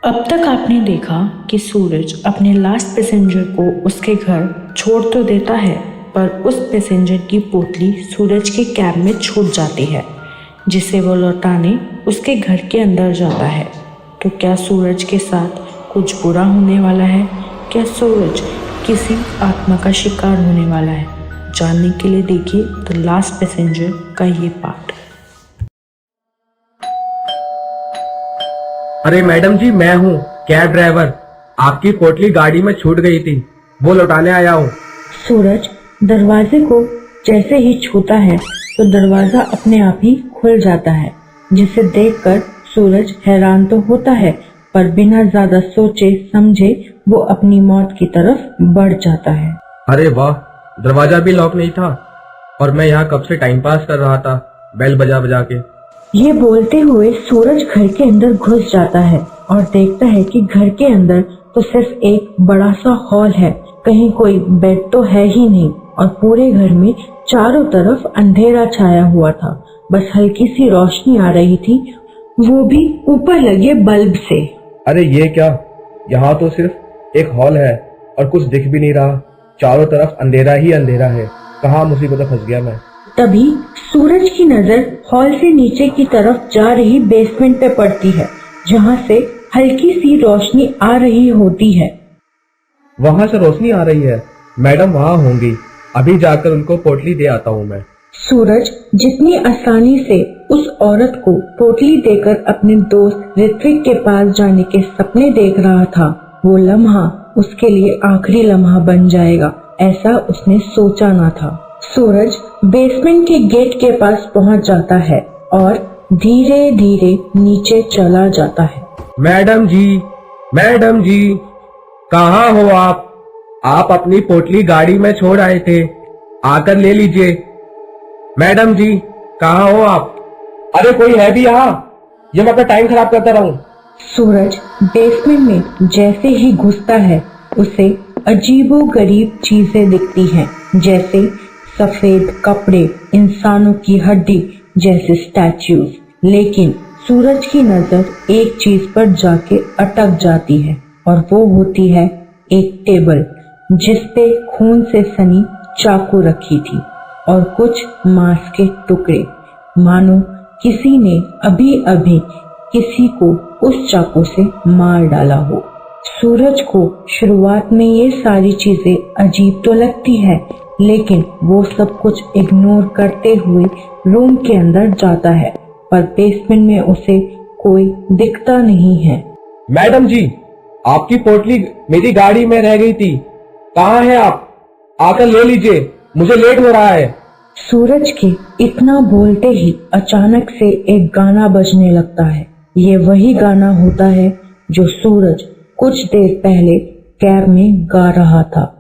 अब तक आपने देखा कि सूरज अपने लास्ट पैसेंजर को उसके घर छोड़ तो देता है, पर उस पैसेंजर की पोटली सूरज के कैब में छूट जाती है, जिसे वो लौटाने उसके घर के अंदर जाता है। तो क्या सूरज के साथ कुछ बुरा होने वाला है? क्या सूरज किसी आत्मा का शिकार होने वाला है? जानने के लिए देखिए द लास्ट पैसेंजर का ये पार्ट। अरे मैडम जी, मैं हूँ कैब ड्राइवर। आपकी पोटली गाड़ी में छूट गई थी, वो लौटाने आया हूँ। सूरज दरवाजे को जैसे ही छूता है तो दरवाजा अपने आप ही खुल जाता है, जिसे देखकर सूरज हैरान तो होता है, पर बिना ज्यादा सोचे समझे वो अपनी मौत की तरफ बढ़ जाता है। अरे वाह, दरवाजा भी लॉक नहीं था और मैं यहाँ कब से टाइम पास कर रहा था बेल बजा बजा के। ये बोलते हुए सूरज घर के अंदर घुस जाता है और देखता है कि घर के अंदर तो सिर्फ एक बड़ा सा हॉल है, कहीं कोई बेड तो है ही नहीं और पूरे घर में चारों तरफ अंधेरा छाया हुआ था। बस हल्की सी रोशनी आ रही थी, वो भी ऊपर लगे बल्ब से। अरे ये क्या, यहाँ तो सिर्फ एक हॉल है और कुछ दिख भी नहीं रहा, चारों तरफ अंधेरा ही अंधेरा है। कहाँ मुसीबत में फंस गया मैं। तभी सूरज की नजर हॉल से नीचे की तरफ जा रही बेसमेंट पे पड़ती है, जहाँ से हल्की सी रोशनी आ रही होती है। वहाँ से रोशनी आ रही है? मैडम वहाँ होंगी, अभी जाकर उनको पोटली दे आता हूँ मैं। सूरज जितनी आसानी से उस औरत को पोटली देकर अपने दोस्त ऋत्विक के पास जाने के सपने देख रहा था, वो लम्हा उसके लिए आखिरी लम्हा बन जाएगा, ऐसा उसने सोचा ना था। सूरज बेसमेंट के गेट के पास पहुंच जाता है और धीरे धीरे नीचे चला जाता है। मैडम जी, कहाँ हो आप? आप अपनी पोटली गाड़ी में छोड़ आए थे, आकर ले लीजिए। मैडम जी, कहाँ हो आप? अरे कोई है भी यहाँ? ये मैं अपना टाइम खराब करता रहूं? सूरज बेसमेंट में जैसे ही घुसता है, उसे अजीबो गरीब चीजें दिखती हैं, जैसे सफेद कपड़े, इंसानों की हड्डी जैसे स्टैच्यूज। लेकिन सूरज की नजर एक चीज पर जाके अटक जाती है और वो होती है एक टेबल, जिसपे खून से सनी चाकू रखी थी और कुछ मांस के टुकड़े, मानो किसी ने अभी अभी किसी को उस चाकू से मार डाला हो। सूरज को शुरुआत में ये सारी चीजें अजीब तो लगती है, लेकिन वो सब कुछ इग्नोर करते हुए रूम के अंदर जाता है, पर बेसमेंट में उसे कोई दिखता नहीं है। मैडम जी, आपकी पोटली मेरी गाड़ी में रह गई थी, कहाँ है आप? आकर ले लीजिए, मुझे लेट हो रहा है। सूरज के इतना बोलते ही अचानक से एक गाना बजने लगता है। ये वही गाना होता है जो सूरज कुछ देर पहले कैब में गा रहा था।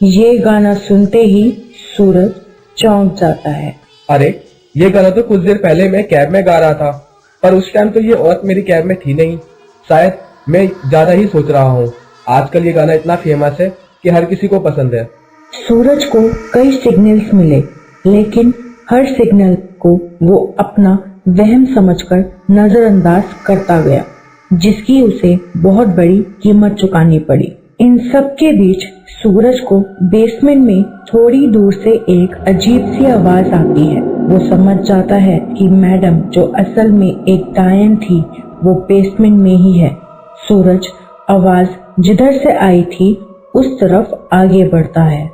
ये गाना सुनते ही सूरज चौंक जाता है। अरे ये गाना तो कुछ देर पहले मैं कैब में गा रहा था, पर उस टाइम तो ये औरत मेरी कैब में थी नहीं। शायद मैं ज्यादा ही सोच रहा हूँ। आजकल ये गाना इतना फेमस है कि हर किसी को पसंद है। सूरज को कई सिग्नल्स मिले, लेकिन हर सिग्नल को वो अपना वहम समझकर नजरअंदाज करता गया, जिसकी उसे बहुत बड़ी कीमत चुकानी पड़ी। इन सब के बीच सूरज को बेसमेंट में थोड़ी दूर से एक अजीब सी आवाज आती है। वो समझ जाता है कि मैडम, जो असल में एक डायन थी, वो बेसमेंट में ही है। सूरज आवाज जिधर से आई थी उस तरफ आगे बढ़ता है।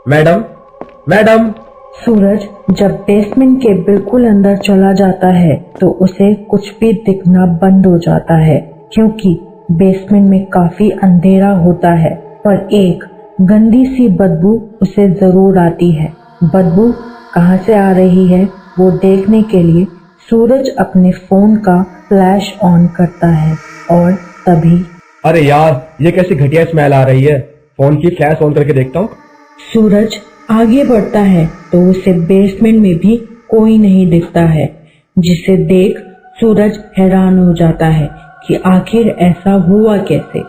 मैडम। सूरज जब बेसमेंट के बिल्कुल अंदर चला जाता है तो उसे कुछ भी दिखना बंद हो जाता है, क्योंकि बेसमेंट में काफी अंधेरा होता है, पर एक गंदी सी बदबू उसे जरूर आती है। बदबू कहाँ से आ रही है वो देखने के लिए सूरज अपने फोन का फ्लैश ऑन करता है और तभी अरे यार, ये कैसी घटिया स्मेल आ रही है। फोन की फ्लैश ऑन करके देखता हूँ। सूरज आगे बढ़ता है तो उसे बेसमेंट में भी कोई नहीं दिखता है, जिसे देख सूरज हैरान हो जाता है कि आखिर ऐसा हुआ कैसे।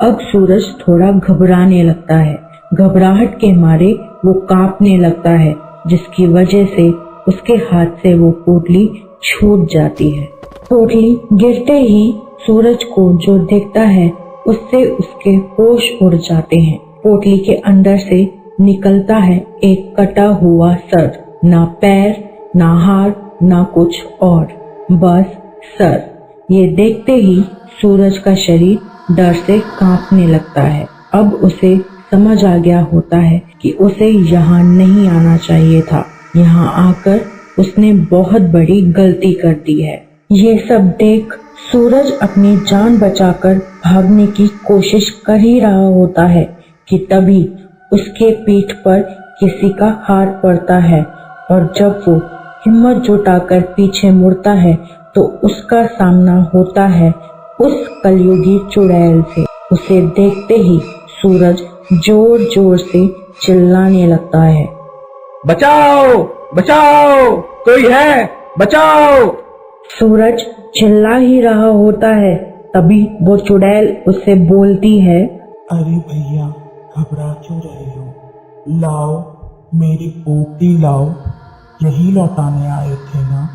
अब सूरज थोड़ा घबराने लगता है। घबराहट के मारे वो कांपने लगता है, जिसकी वजह से उसके हाथ से वो पोटली छूट जाती है। पोटली गिरते ही सूरज को जो दिखता है उससे उसके होश उड़ जाते हैं। पोटली के अंदर से निकलता है एक कटा हुआ सर, ना पैर, ना हाथ, ना कुछ और, बस सर। ये देखते ही सूरज का शरीर डर से कांपने लगता है। अब उसे समझ आ गया होता है कि उसे यहाँ नहीं आना चाहिए था। यहाँ आकर उसने बहुत बड़ी गलती कर दी है। ये सब देख सूरज अपनी जान बचाकर भागने की कोशिश कर ही रहा होता है कि तभी उसके पीठ पर किसी का हाथ पड़ता है और जब वो हिम्मत जुटाकर पीछे मुड़ता है तो उसका सामना होता है उस कलयुगी चुड़ैल से। उसे देखते ही सूरज जोर जोर से चिल्लाने लगता है, बचाओ बचाओ, कोई है, बचाओ। सूरज चिल्ला ही रहा होता है, तभी वो चुड़ैल उससे बोलती है, अरे भैया घबरा क्यों रहे हो, लाओ मेरी पोटली लाओ, यही लौटाने आए थे ना।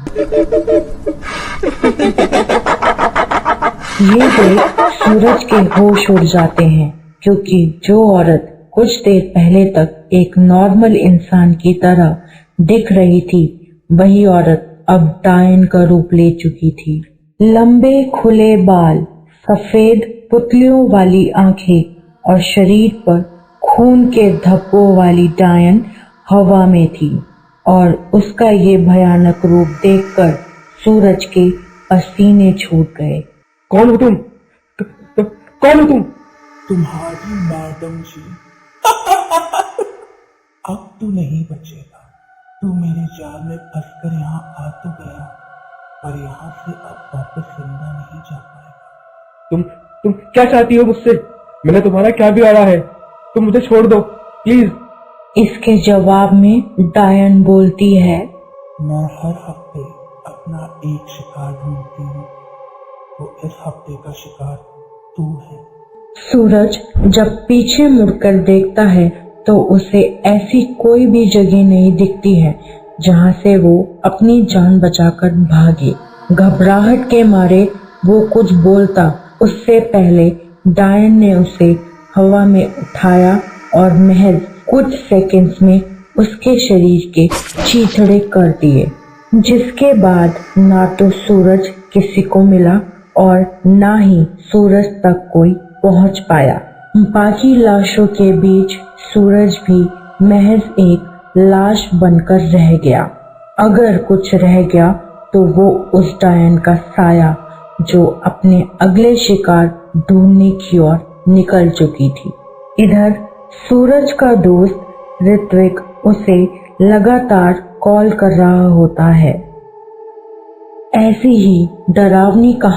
ये देख सूरज के होश उड़ जाते हैं, क्योंकि जो औरत कुछ देर पहले तक एक नॉर्मल इंसान की तरह दिख रही थी, वही औरत अब डायन का रूप ले चुकी थी। लंबे खुले बाल, सफेद पुतलियों वाली आंखें और शरीर पर खून के धब्बों वाली डायन हवा में थी और उसका ये भयानक रूप देखकर सूरज के पसीने छूट गए। कौन हो तुम? कौन हो तुम? तुम्हारी मैडम जी। अब तू नहीं बचेगा, तू मेरे जाल में फंसकर यहाँ आ तो गया, पर यहाँ से अब वापस जिंदा नहीं जा पाएगा। तुम क्या चाहती हो मुझसे? मैंने तुम्हारा क्या बिगाड़ा है? तुम मुझे छोड़ दो प्लीज। इसके जवाब में डायन बोलती है, मैं हर हफ्ते अपना एक शिकार ढूंढती हूँ, तो इस हफ्ते का शिकार तू है। सूरज जब पीछे मुड़कर देखता है तो उसे ऐसी कोई भी जगह नहीं दिखती है जहाँ से वो अपनी जान बचाकर भागे। घबराहट के मारे वो कुछ बोलता उससे पहले डायन ने उसे हवा में उठाया और महज कुछ सेकंड्स में उसके शरीर के चीथड़े कर दिए, जिसके बाद ना तो सूरज किसी को मिला और ना ही सूरज तक कोई पहुंच पाया। बाकी लाशों के बीच सूरज भी महज एक लाश बनकर रह गया। अगर कुछ रह गया तो वो उस डायन का साया जो अपने अगले शिकार ढूंढने की ओर निकल चुकी थी। इधर सूरज का दोस्त ऋत्विक उसे लगातार कॉल कर रहा होता है। ऐसी ही डरावनी कहानी